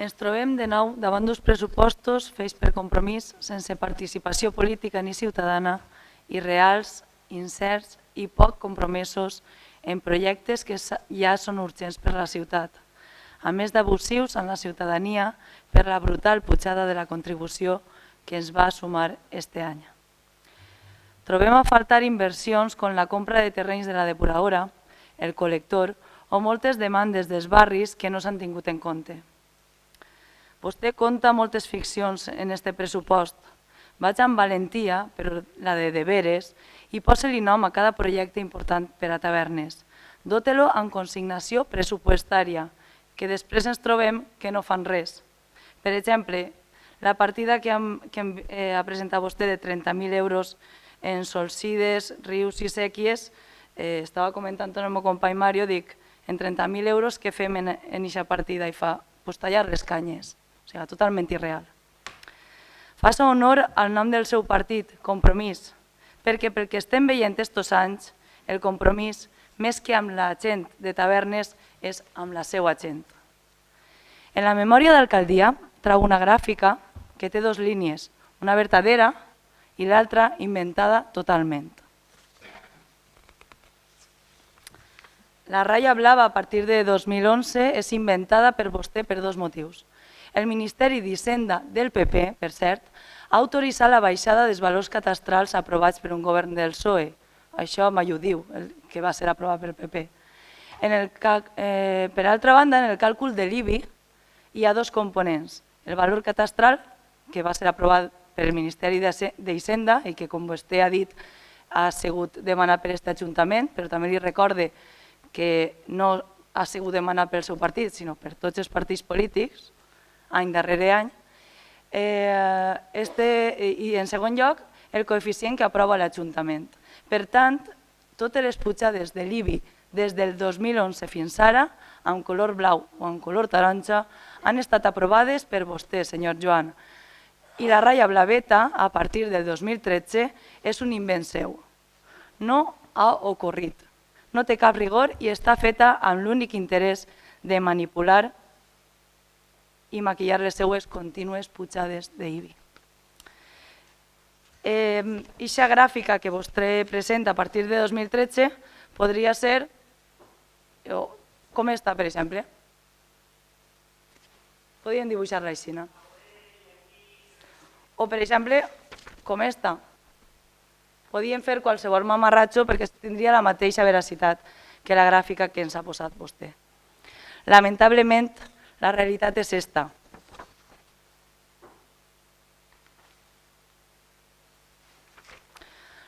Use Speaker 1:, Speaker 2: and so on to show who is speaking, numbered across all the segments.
Speaker 1: Ens trobem de nou davant d'uns pressupostos fets per Compromís sense participació política ni ciutadana, irreals, incerts i poc compromesos en projectes que ja són urgents per a la ciutat, a més d'abusius en la ciutadania per la brutal pujada de la contribució que ens va sumar este any. Trobem a faltar inversions com la compra de terrenys de la depuradora, el col·lector o moltes demandes dels barris que no s'han tingut en compte. Vostè compta moltes ficcions en este pressupost. Vaig amb valentia, però la de deberes, i posa-li nom a cada projecte important per a tavernes. Dóte-lo amb consignació pressupostària, que després ens trobem que no fan res. Per exemple, la partida que ha presentat vostè de 30.000 euros en solsides, rius i sèquies, estava comentant amb el meu company Mario, dic, en 30.000 euros què fem en aquesta partida? I fa, pues tallar les canyes. O sigui, totalment irreal. Faça honor al nom del seu partit, Compromís, perquè pel que estem veient estos anys, el compromís, més que amb la gent de tavernes, és amb la seva gent. En la memòria d'alcaldia trau una gràfica que té dues línies, una vertadera i l'altra inventada totalment. La ratlla blava a partir de 2011 és inventada per vostè per dos motius. El Ministeri d'Hisenda del PP, per cert, ha autoritzat la baixada dels valors catastrals aprovats per un govern del PSOE. Això mai ho diu, que va ser aprovat pel PP. Per altra banda, en el càlcul de l'IBI hi ha dos components. El valor catastral, que va ser aprovat pel Ministeri d'Hisenda i que, com vostè ha dit, ha sigut demanat per aquest Ajuntament, però també li recorde que no ha sigut demanat pel seu partit, sinó per tots els partits polítics, any darrere any. I en segon lloc, el coeficient que aprova l'Ajuntament. Per tant, totes les pujades de l'IBI des del 2011 fins ara, amb color blau o amb color taronja, han estat aprovades per vostè, senyor Joan. I la ratlla blaveta, a partir del 2013, és un invent seu. No ha ocorrit. No té cap rigor i està feta amb l'únic interès de manipular i maquillar les seues contínues pujades d'IBI. Eixa gràfica que vostè presenta a partir de 2013 podria ser com està, per exemple. Podríem dibuixar-la així. O, per exemple, com està. Podíem fer qualsevol mamarratxo perquè tindria la mateixa veracitat que la gràfica que ens ha posat vostè. Lamentablement, la realitat és esta.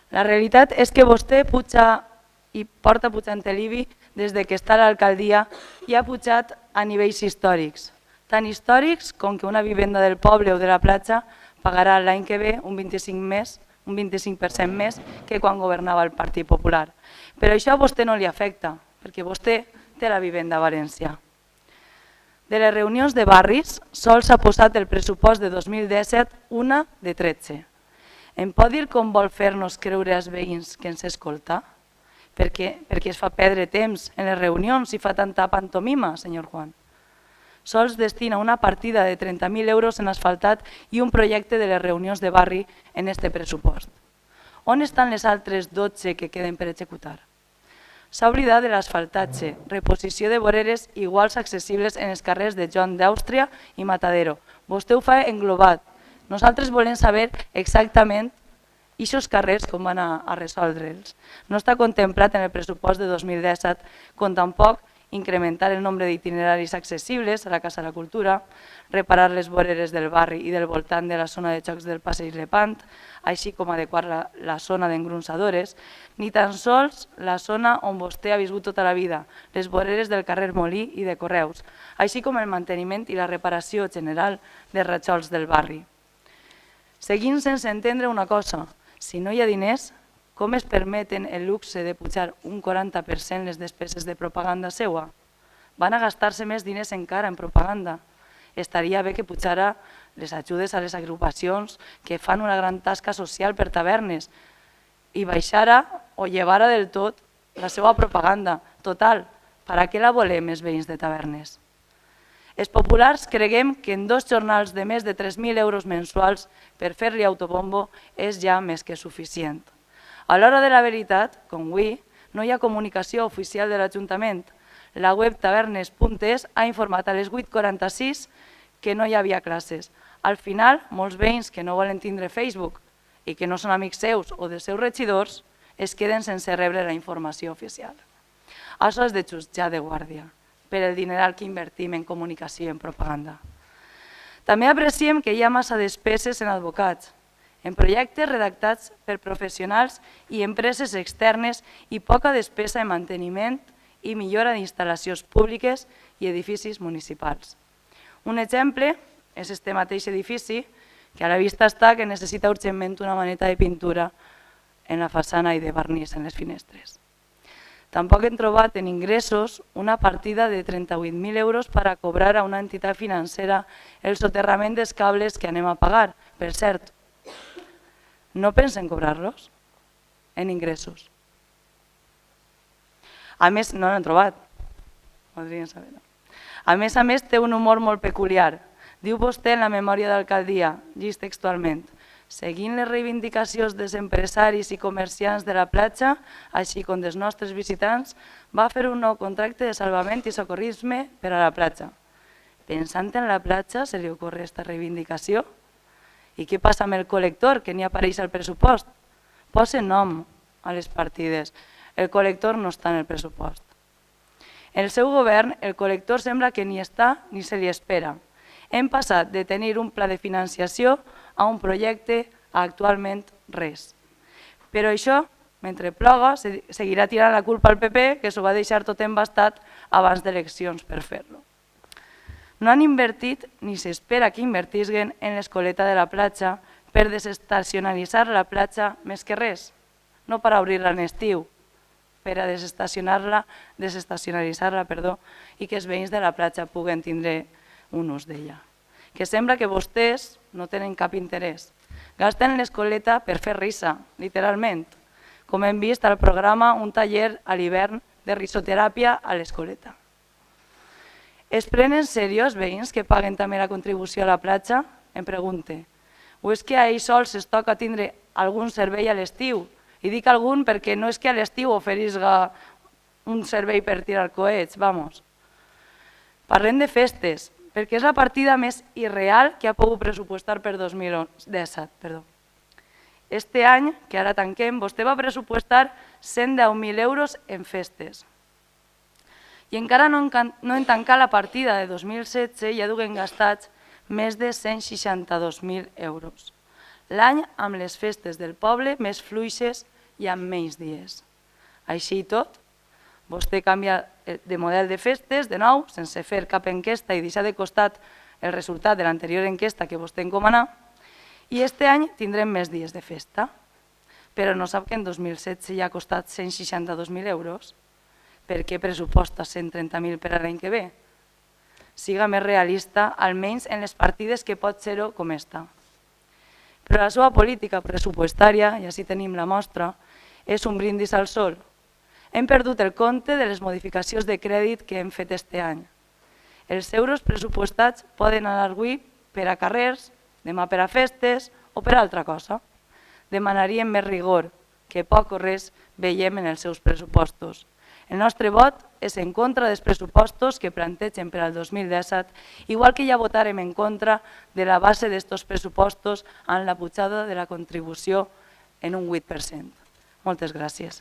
Speaker 1: La realitat és que vostè puja i porta pujant l'IBI des que està a l'alcaldia i ha pujat a nivells històrics. Tan històrics com que una vivenda del poble o de la platja pagarà l'any que ve un 25% més que quan governava el Partit Popular. Però això a vostè no li afecta, perquè vostè té la vivenda a València. De les reunions de barris, sols s'ha posat el pressupost de 2017 una de 13. Em pot dir com vol fer-nos creure als veïns que ens escolta? Perquè es fa perdre temps en les reunions i fa tanta pantomima, senyor Juan. Sols destina una partida de 30.000 euros en asfaltat i un projecte de les reunions de barri en este pressupost. On estan les altres 12 que queden per executar? S'ha oblidat de l'asfaltatge, reposició de voreres iguals accessibles en els carrers de Joan d'Àustria i Matadero. Vostè ho fa englobat. Nosaltres volem saber exactament aquests carrers com van a resoldre'ls. No està contemplat en el pressupost de 2017, com tampoc incrementar el nombre d'itineraris accessibles a la Casa de la Cultura, reparar les voreres del barri i del voltant de la zona de jocs del Passeig Lepant, així com adequar la zona d'engronsadores, ni tan sols la zona on vostè ha viscut tota la vida, les voreres del carrer Molí i de Correus, així com el manteniment i la reparació general dels rajols del barri. Seguim sense entendre una cosa, si no hi ha diners, com es permeten el luxe de pujar un 40% les despeses de propaganda seua? Van a gastar-se més diners encara en propaganda. Estaria bé que pujara les ajudes a les agrupacions que fan una gran tasca social per tavernes i baixara o llevara del tot la seva propaganda. Total, per a què la volem els veïns de tavernes? Els populars creguem que en 2 jornals de més de 3.000 euros mensuals per fer-li autobombo és ja més que suficient. A l'hora de la veritat, com avui, no hi ha comunicació oficial de l'Ajuntament. La web tavernes.es ha informat a les 8:46 que no hi havia classes. Al final, molts veïns que no volen tindre Facebook i que no són amics seus o dels seus regidors es queden sense rebre la informació oficial. Això és de jutjar de guàrdia per el dineral que invertim en comunicació i en propaganda. També apreciem que hi ha massa despeses en advocats, en projectes redactats per professionals i empreses externes i poca despesa en manteniment i millora d'instal·lacions públiques i edificis municipals. Un exemple és este mateix edifici, que a la vista està que necessita urgentment una maneta de pintura en la façana i de vernís en les finestres. Tampoc hem trobat en ingressos una partida de 38.000 euros per a cobrar a una entitat financera el soterrament dels cables que anem a pagar. Per cert, no pensen cobrar-los en ingressos. A més, no l'han trobat. Podrien saber. A més, té un humor molt peculiar. Diu vostè en la memòria d'alcaldia, llis textualment, seguint les reivindicacions dels empresaris i comerciants de la platja, així com dels nostres visitants, va fer un nou contracte de salvament i socorrisme per a la platja. Pensant en la platja, se li ocorre aquesta reivindicació? I què passa amb el col·lector, que ni apareix al pressupost? Posa nom a les partides. El col·lector no està en el pressupost. En el seu govern, el col·lector sembla que ni està ni se li espera. Hem passat de tenir un pla de financiació a un projecte a actualment res. Però això, mentre ploga, seguirà tirant la culpa al PP, que s'ho va deixar tot embastat abans d'eleccions per fer-lo. No han invertit ni s'espera que invertisguen en l'escoleta de la platja per desestacionalitzar la platja més que res, no per obrir-la en estiu, per a desestacionalitzar-la i que els veïns de la platja puguen tindre un ús d'ella. Que sembla que vostès no tenen cap interès. Gasten l'escoleta per fer risa, literalment, com hem vist al programa Un taller a l'hivern de risoteràpia a l'escoleta. Es prenen seriós veïns que paguen també la contribució a la platja? Em pregunte. O és que a ells sols es toca tindre algun servei a l'estiu? I dic algun perquè no és que a l'estiu oferisga un servei per tirar coets, vamos. Parlem de festes, perquè és la partida més irreal que ha pogut pressupostar per 2017. Este any, que ara tanquem, vostè va pressupostar 110.000 euros en festes. I encara no en tancar la partida de 2016 ja duguem gastats més de 162.000 euros. L'any amb les festes del poble més fluixes i amb menys dies. Així i tot, vostè canvia de model de festes, de nou, sense fer cap enquesta i deixar de costat el resultat de l'anterior enquesta que vostè encomanà, i este any tindrem més dies de festa. Però no sap que en 2016 ja ha costat 162.000 euros? Per què pressuposta 130.000 per a l'any que ve? Siga més realista, almenys en les partides que pot ser-ho com esta. Però la seva política pressupostària, i així tenim la mostra, és un brindis al sol. Hem perdut el compte de les modificacions de crèdit que hem fet este any. Els euros pressupostats poden anar avui per a carrers, demà per a festes o per a altra cosa. Demanaríem més rigor, que poc o res veiem en els seus pressupostos. El nostre vot és en contra dels pressupostos que plantegen per al 2017, igual que ja votarem en contra de la base d'estos pressupostos amb la pujada de la contribució en un 8%. Moltes gràcies.